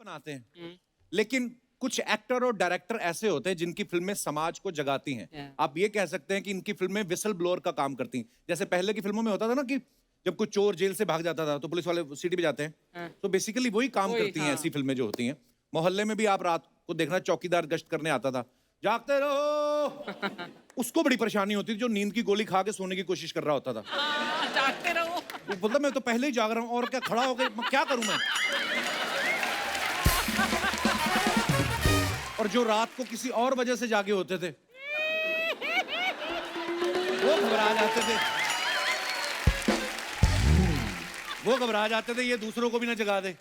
बनाते हैं, लेकिन कुछ एक्टर और डायरेक्टर ऐसे होते हैं जिनकी फिल्में समाज को जगाती हैं। आप ये कह सकते हैं कि इनकी फिल्में विसल ब्लोअर का काम करती हैं। जैसे पहले की फिल्मों में होता था ना कि जब कोई चोर जेल से भाग जाता था तो पुलिस वाले सीटी बजाते हैं, तो बेसिकली वही काम करती हैं ऐसी फिल्में जो होती हैं। मोहल्ले में भी आप रात को देखना, चौकीदार गश्त करने आता था, जागते रहो। उसको बड़ी परेशानी होती थी जो नींद की गोली खा के सोने की कोशिश कर रहा होता था। जागते रहो। वो बोलता मैं तो पहले ही जाग रहा हूँ और क्या, खड़ा होकर मैं क्या करूं मैं। और जो रात को किसी और वजह से जागे होते थे वो घबरा जाते थे, वो घबरा जाते थे ये दूसरों को भी ना जगा दे।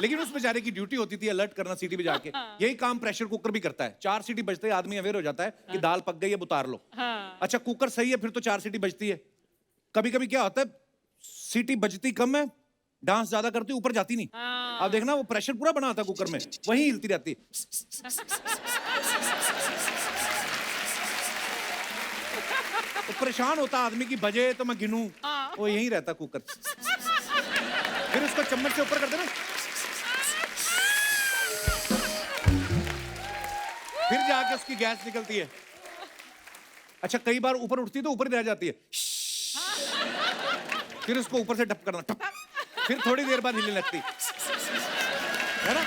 लेकिन उस बेचारे की ड्यूटी होती थी अलर्ट करना सीटी बजा के। यही काम प्रेशर कुकर भी करता है। 4 सीटी बजते ही आदमी अवेयर हो जाता है कि दाल पक गई है, उतार लो। अच्छा कुकर सही है फिर तो 4 सीटी बजती है। कभी कभी क्या होता है, सीटी बजती कम है, डांस ज्यादा करती, ऊपर जाती नहीं। आप देखना वो प्रेशर पूरा बना होता है कुकर में, वही हिलती रहती है। तो परेशान होता आदमी की बजे तो मैं गिनूं, वो यही रहता कुकर। फिर उसको चम्मच से ऊपर करते ना, फिर जाके उसकी गैस निकलती है। अच्छा कई बार ऊपर उठती है तो ऊपर ही रह जाती है। फिर उसको ऊपर से टप करना, टप। फिर थोड़ी देर बाद हिलने लगती है ना।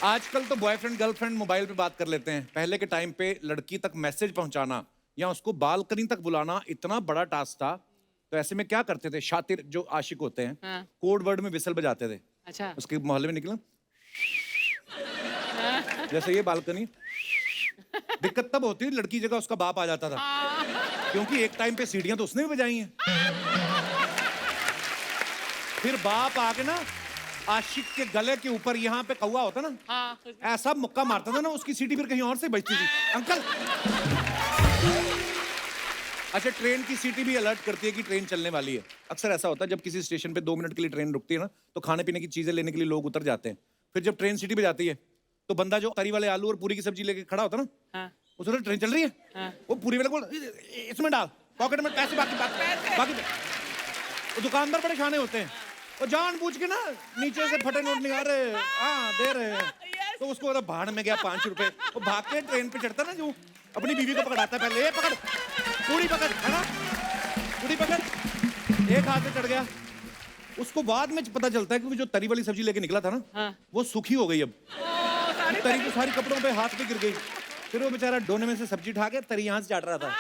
आजकल तो बॉयफ्रेंड गर्लफ्रेंड मोबाइल पे बात कर लेते हैं। पहले के टाइम पे लड़की तक मैसेज पहुंचाना या उसको बालकनी तक बुलाना इतना बड़ा टास्क था। तो ऐसे में क्या करते थे शातिर जो आशिक होते हैं, कोड वर्ड में विसल बजाते थे। अच्छा। उसके मोहल्ले में निकला जैसे ये बालकनी। दिक्कत तब होती थी लड़की जगह उसका बाप आ जाता था, क्योंकि एक टाइम पे सीढ़ियां तो उसने भी बजाई हैं। फिर बाप आके ना आशिक के गले के ऊपर यहाँ पे कौवा होता ना, ऐसा मुक्का मारता था ना, उसकी सीटी फिर कहीं और से बजती थी। अंकल। अच्छा ट्रेन की सीटी भी अलर्ट करती है कि ट्रेन चलने वाली है। अक्सर ऐसा होता है जब किसी स्टेशन पे 2 मिनट के लिए ट्रेन रुकती है ना, तो खाने पीने की चीजें लेने के लिए लोग उतर जाते हैं। फिर जब ट्रेन सीटी बजाती है तो बंदा जो तरी वाले आलू और पूरी की सब्जी लेके खड़ा होता ना, उस वक्त ट्रेन चल रही है, वो पूरी वाले को इसमें डाल, पॉकेट में पैसे बाकी बाकी। वो दुकानदार बड़े शाने होते हैं, वो जानबूझ के ना नीचे से फटे नोट निकाल रहे, हाँ दे रहे हैं। तो उसको मतलब भाड़ में गया 5 रुपए। वो भाग के ट्रेन पे चढ़ता ना, जो अपनी बीवी को पकड़ाता है पहले, ये पकड़ पूरी पकड़, है ना, पूरी पकड़। एक हाथ से चढ़ गया, उसको बाद में पता चलता है कि जो तरी वाली सब्जी लेके निकला था ना, वो सूखी हो गई। अब तरी तो सारी कपड़ों पे हाथ पे गिर गई। फिर वो बेचारा डोने में से सब्जी उठा के तरी यहाँ से चाट रहा था,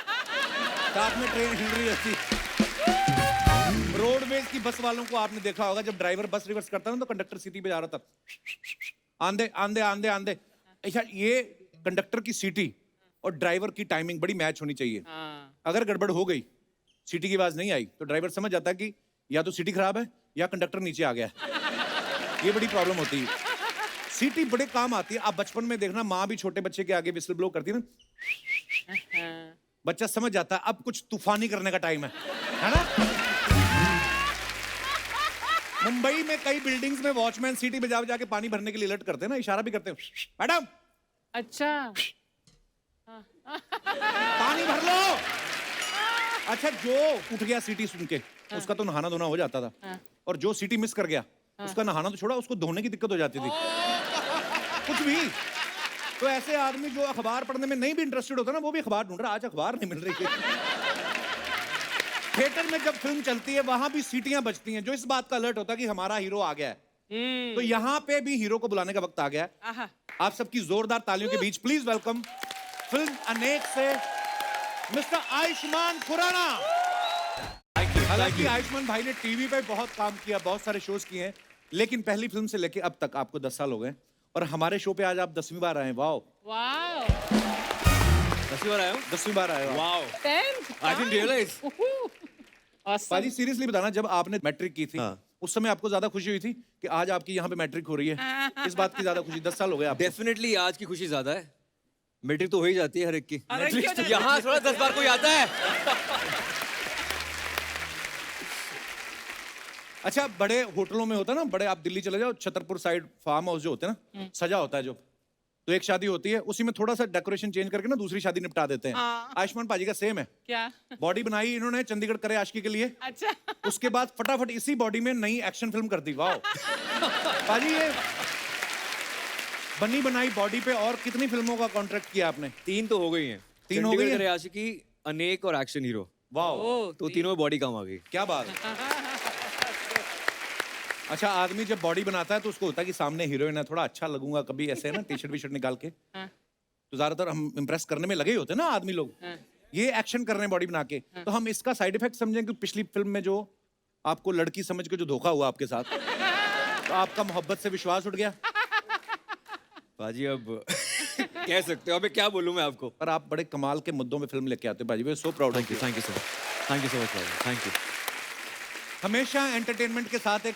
साथ में ट्रेन हिल रही थी। रोडवेज की बस वालों को आपने देखा होगा, जब ड्राइवर बस रिवर्स करता ना तो कंडक्टर सीटी पे जा रहा था, आंधे आंधे आंधे आंधे। अच्छा ये कंडक्टर की सीटी और ड्राइवर की टाइमिंग बड़ी मैच होनी चाहिए। अगर गड़बड़ हो गई, सीटी की आवाज नहीं आई, तो ड्राइवर समझ जाता है कि या तो सीटी खराब है या कंडक्टर नीचे आ गया। ये बड़ी प्रॉब्लम होती है। सीटी बड़े काम आती है। आप बचपन में देखना, माँ भी छोटे बच्चे के आगे विसल ब्लो करती है ना, बच्चा समझ जाता है अब कुछ तूफानी करने का टाइम है ना। मुंबई में कई बिल्डिंग्स में वॉचमैन सीटी बजा बजा के पानी भरने के लिए अलर्ट करते हैं ना, इशारा भी करते हैं, मैडम अच्छा पानी भर लो। अच्छा जो उठ गया सीटी सुन के, उसका तो नहाना धोना हो जाता था, और जो सीटी मिस कर गया उसका नहाना तो छोड़ा, उसको धोने की दिक्कत हो जाती थी। कुछ भी। तो ऐसे आदमी जो अखबार पढ़ने में नहीं भी इंटरेस्टेड होता ना, वो भी अखबार ढूंढ रहा, आज अखबार नहीं मिल रही है। थिएटर में जब फिल्म चलती है वहां भी सीटियां बजती हैं, जो इस बात का अलर्ट होता है कि हमारा हीरो आ गया है। तो यहाँ पे भी हीरो को बुलाने का वक्त आ गया है। आप सबकी जोरदार तालियों के बीच प्लीज वेलकम फिल्म अनेक से मिस्टर आयुष्मान खुराना। हालांकि आयुष्मान भाई ने टीवी पे बहुत काम किया, बहुत सारे शोज किए हैं, लेकिन पहली फिल्म से लेके अब तक आपको 10 साल हो गए, और हमारे शो पे आज आप 10वीं बार आए। वाओ वाओ, 10वीं बार आए हो, 10वीं बार आए हो। Wow, I didn't realise. पाजी सीरियसली बताना, जब आपने मैट्रिक की थी उस समय आपको ज्यादा खुशी हुई थी कि आज आपकी यहाँ पे मैट्रिक हो रही है? इस बात की ज्यादा खुशी? 10 साल हो गए आप। डेफिनेटली आज की खुशी ज्यादा है। मैट्रिक तो हो ही जाती है हर एक की, अरे यहाँ थोड़ा 10 बार कोई आता है। अच्छा बड़े होटलों में होता है ना, बड़े आप दिल्ली चले जाओ, छतरपुर साइड फार्म हाउस जो होते हैं ना, सजा होता है जो, तो एक शादी होती है, उसी में थोड़ा सा डेकोरेशन चेंज करके ना दूसरी शादी निपटा देते हैं। हाँ। आयुष्मान पाजी का सेम है। क्या? बॉडी बनाई इन्होंने चंडीगढ़ करे आशिकी के लिए, अच्छा। उसके बाद फटाफट इसी बॉडी में नई एक्शन फिल्म कर दी। वाह पाजी, ये बनी बनाई बॉडी पे और कितनी फिल्मों का कॉन्ट्रैक्ट किया आपने? 3 तो हो गई हैं। तीन हो गई चंडीगढ़ हैं? करे आशिकी, अनेक और एक्शन हीरो। वाह, ओ, तो तीनों में बॉडी काम आ गई। क्या बात है। अच्छा, आदमी जब बॉडी बनाता है तो उसको होता है कि सामने हीरोइन है, थोड़ा अच्छा लगूंगा, कभी ऐसे है ना टी शर्ट वी शर्ट निकाल के, हाँ। तो ज्यादातर हम इम्प्रेस करने में लगे ही होते हैं ना आदमी लोग। हाँ। ये एक्शन कर रहे हैं बॉडी बना के, तो हम इसका साइड इफेक्ट समझें कि पिछली फिल्म में जो आपको लड़की समझ के जो धोखा हुआ आपके साथ, तो आपका मोहब्बत से विश्वास उठ गया। बाजी अब कह सकते हो, अबे क्या बोलूं मैं आपको। पर आप बड़े कमाल के मुद्दों में फिल्म लेके आते हो पाजी, we are so proud of you. Thank you so much, thank you so much, thank you. हमेशा एंटरटेनमेंट के साथ एक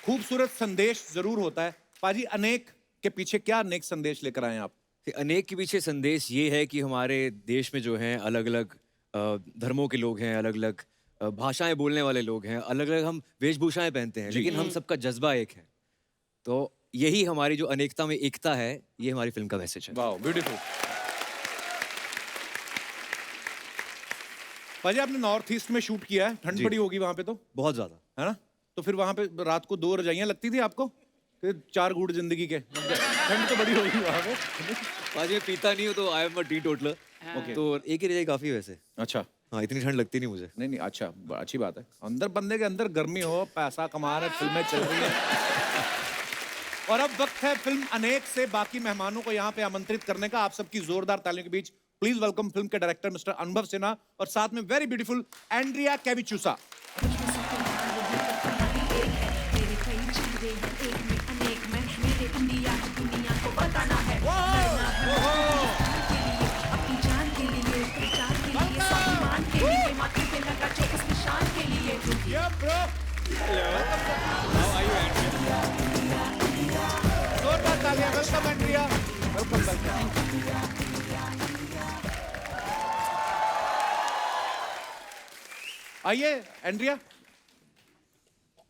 खूबसूरत संदेश जरूर होता है। पाजी, अनेक के पीछे क्या अनेक संदेश लेकर आए हैं आप? अनेक के पीछे संदेश ये है कि हमारे देश में जो हैं अलग अलग धर्मों के लोग हैं, अलग अलग भाषाएं बोलने वाले लोग हैं, अलग अलग हम वेशभूषाएं पहनते हैं, लेकिन हम सबका जज्बा एक है। तो यही हमारी जो अनेकता में एकता है, ये हमारी फिल्म का मैसेज है। वाह, ब्यूटीफुल। पाजी, आपने नॉर्थ ईस्ट में शूट किया है, ठंड जी। बड़ी होगी वहां पे तो, बहुत ज्यादा। है ना? तो फिर वहां पे रात को 2 रजाइयां लगती थी आपको कि 4 घूंट जिंदगी के? ठंड तो बड़ी होगी वहां पे। बाजी मैं पीता नहीं हूँ तो आई एम अ टीटोटलर। ओके। तो एक ही रजाई काफी है वैसे। अच्छा, हाँ, इतनी ठंड लगती नहीं मुझे। नहीं नहीं, अच्छा, अच्छी बात है। अंदर बंदे के अंदर गर्मी हो, पैसा कमा रहे, फिल्में चल रही हैं। और अब वक्त है फिल्म अनेक से बाकी मेहमानों को यहाँ पे आमंत्रित करने का। आप सबकी जोरदार तालियों के बीच प्लीज वेलकम फिल्म के डायरेक्टर मिस्टर अनुभव सिन्हा और साथ में वेरी ब्यूटीफुल एंड्रिया कैविचूसा। मेरे कई चेहरे हैं, एक में अनेक, मैं मेरे इंडिया की दुनिया को बताना है। लड़ना है अपनी जान के लिए, प्रचार के लिए, स्वाभिमान के लिए, माथे पे लगा जो उस निशान के लिए। जोरदार तालियां, वेलकम एंड्रिया, वेलकम वेलकम। आइए एंड्रिया,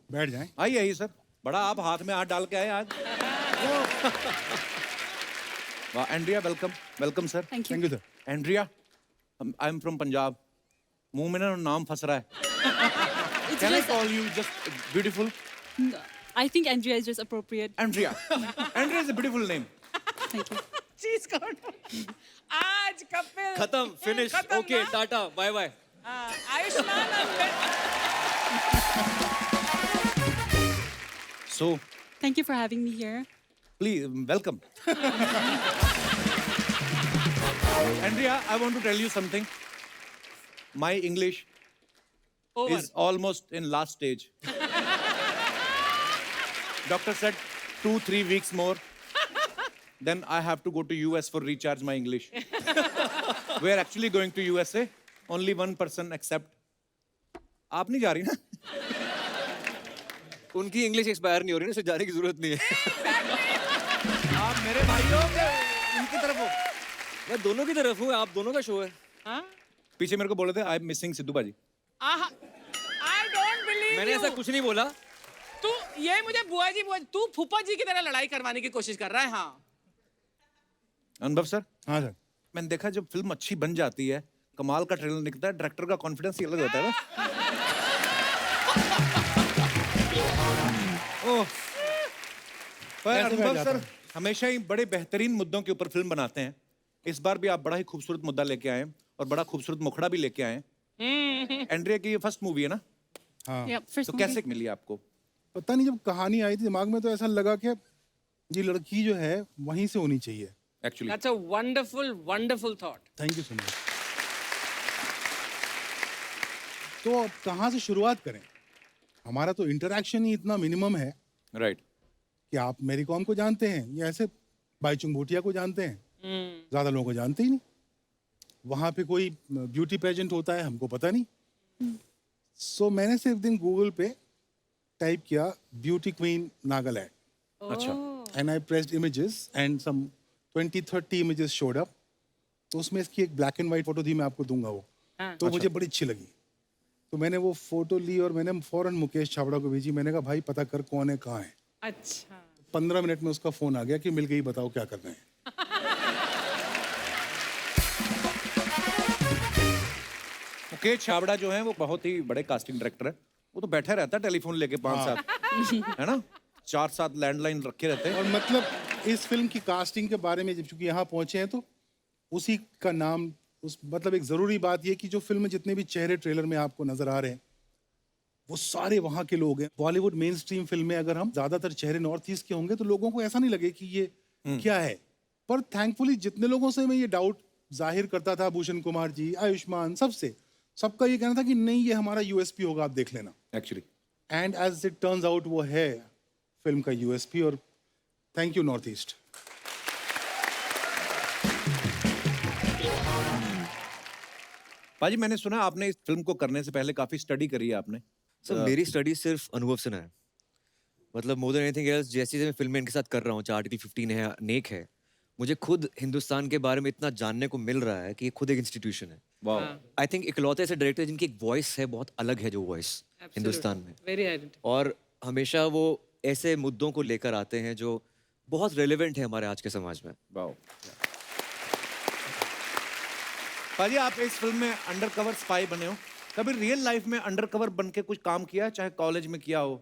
बैठ जाएं। आइए आइए सर। बड़ा आप हाथ में हाथ डाल के आए आज। वाह Andrea, welcome welcome sir. Thank you sir. Andrea, I am from Punjab. मुंह में ना नाम फंस रहा है। Can I call you just beautiful? I think Andrea is just appropriate. Andrea. Andrea is a beautiful name. Thank you. चीज कौन? आज कपिल। खत्म, फिनिश, खत्म ओके, ना? टाटा, bye bye. Ayushmann So, Thank you for having me here. please, welcome. Andrea, I want to tell you something. My English Over. is almost in last stage. Doctor said 2-3 weeks more. Then I have to go to US for recharge my English. We are actually going to USA. Only one person except. आप नहीं जा रही ना? उनकी English expire नहीं हो रही ना, उसे जाने की जरूरत नहीं है। आप मेरे भाई हो कि उनकी तरफ हो? मैं दोनों की तरफ हूँ, आप दोनों का शो है। हाँ? पीछे मेरे को बोले थे आई एम मिसिंग सिद्धू बाजी। I don't believe मैंने you. ऐसा कुछ नहीं बोला। तू ये मुझे बुआ जी तू फूफा जी की तरह लड़ाई करवाने की कोशिश कर रहा है। हाँ। अनुभव सर, हाँ सर। मैंने देखा जब फिल्म अच्छी बन जाती है, कमाल का ट्रेलर निकलता है, डायरेक्टर का कॉन्फिडेंस ही अलग होता है ना। ओह, पर कैसे बैठ अनुभव जाता सर है? हमेशा ही बड़े बेहतरीन मुद्दों के ऊपर फिल्म बनाते हैं। इस बार भी आप बड़ा ही खूबसूरत मुद्दा लेके आए हैं और बड़ा खूबसूरत मुखड़ा भी लेके आए हैं। एंड्रिया की ये फर्स्ट मूवी है ना, हाँ। Yeah, first तो movie. कैसे मिली आपको? पता नहीं, जब कहानी आई थी दिमाग में तो ऐसा लगा कि ये लड़की जो है वहीं से होनी चाहिए। Actually That's a wonderful, wonderful thought. Thank you so much. तो अब कहाँ से शुरुआत करें? हमारा तो इंटरेक्शन ही इतना मिनिमम है राइट। कि आप मेरी कॉम को जानते हैं या ऐसे बाईचुंग भूटिया को जानते हैं, ज्यादा लोगों को जानते ही नहीं। वहाँ पे कोई ब्यूटी पेजेंट होता है, हमको पता नहीं। सो मैंने सिर्फ दिन गूगल पे टाइप किया ब्यूटी क्वीन नागालैंड अच्छा, and I pressed images and some 20-30 images showed up. तो उसमें इसकी एक ब्लैक एंड वाइट फोटो थी, मैं आपको दूंगा वो। हाँ। तो मुझे बड़ी अच्छी लगी, तो मैंने वो फोटो ली और मैंने फौरन मुकेश छाबड़ा को भेजी। मैंने कहा भाई पता कर कौन है, कहाँ है। अच्छा। 15 मिनट में उसका फोन आ गया कि मिल गई, बताओ क्या करना है। के छाबड़ा जो है वो बहुत ही बड़े कास्टिंग डायरेक्टर है। वो तो बैठा रहता है टेलीफोन लेके 5-7 है ना, 4-7 लैंडलाइन रखे रहते हैं। और मतलब इस फिल्म की कास्टिंग के बारे में जब चूंकि यहाँ पहुंचे हैं तो उसी का नाम उस मतलब एक ज़रूरी बात ये कि जो फिल्म में जितने भी चेहरे ट्रेलर में आपको नजर आ रहे हैं वो सारे वहाँ के लोग हैं। बॉलीवुड मेन स्ट्रीम फिल्म में अगर हम ज़्यादातर चेहरे नॉर्थ ईस्ट के होंगे तो लोगों को ऐसा नहीं लगे कि ये क्या है। पर थैंकफुली जितने लोगों से मैं ये डाउट जाहिर करता था, भूषण कुमार जी, आयुष्मान, सबका ये कहना था कि नहीं ये हमारा यूएसपी होगा, आप देख लेना। Actually and as it turns out वो है फिल्म का यूएसपी। और थैंक यू नॉर्थ ईस्ट। पाजी मैंने सुना आपने इस फिल्म को करने से पहले काफी स्टडी करी है आपने। सर मेरी स्टडी सिर्फ अनुभव से ना है, मतलब मोर देन एनीथिंग एल्स। जैसे मैं फिल्म में इनके साथ कर रहा हूँ, चाहे आर्टिकल 15 है, नेक है, मुझे खुद हिंदुस्तान के बारे में इतना जानने को मिल रहा है कि ये खुद एक इंस्टीट्यूशन है। वाह, आई थिंक इकलौते ऐसे डायरेक्टर जिनकी एक वॉइस है, बहुत अलग है जो वॉइस हिंदुस्तान में। Very identity. और हमेशा वो ऐसे मुद्दों को लेकर आते हैं जो बहुत रेलेवेंट है हमारे आज के समाज में। वाह। पाजी आप इस फिल्म में अंडरकवर स्पाई बने हो, कभी रियल लाइफ में अंडरकवर बन के कुछ काम किया है? चाहे कॉलेज में किया हो,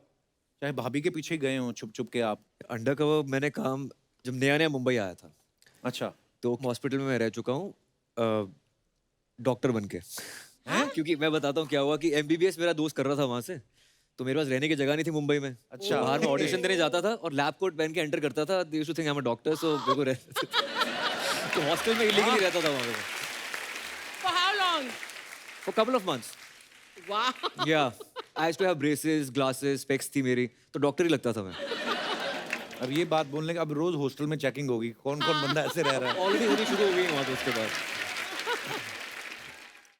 चाहे भाभी के पीछे गए हो छुप छुप के आप। अंडरकवर मैंने काम जब नया नया मुंबई आया था, अच्छा, तो हॉस्पिटल में मैं रह चुका हूँ डॉक्टर बन के। क्योंकि मैं बताता हूँ क्या हुआ कि एमबीबीएस मेरा दोस्त कर रहा था वहां से, तो मेरे पास रहने की जगह नहीं थी मुंबई में। अच्छा। बाहर में ऑडिशन देने जाता था और लैब कोट पहन के एंटर करता था। They used to think I am a doctor, so मेरे को तो हॉस्टल में इलीगली रहता था वहां पे For how long? For couple of months. Wow. Yeah I used to have braces, glasses, specs थी मेरी, तो डॉक्टर ही लगता था मैं। अब ये बात बोलने का अब रोज हॉस्टल में चेकिंग होगी, कौन कौन बंदा ऐसे रह रहा है। ऑलरेडी होनी शुरू हो गई वहां तो उसके बाद।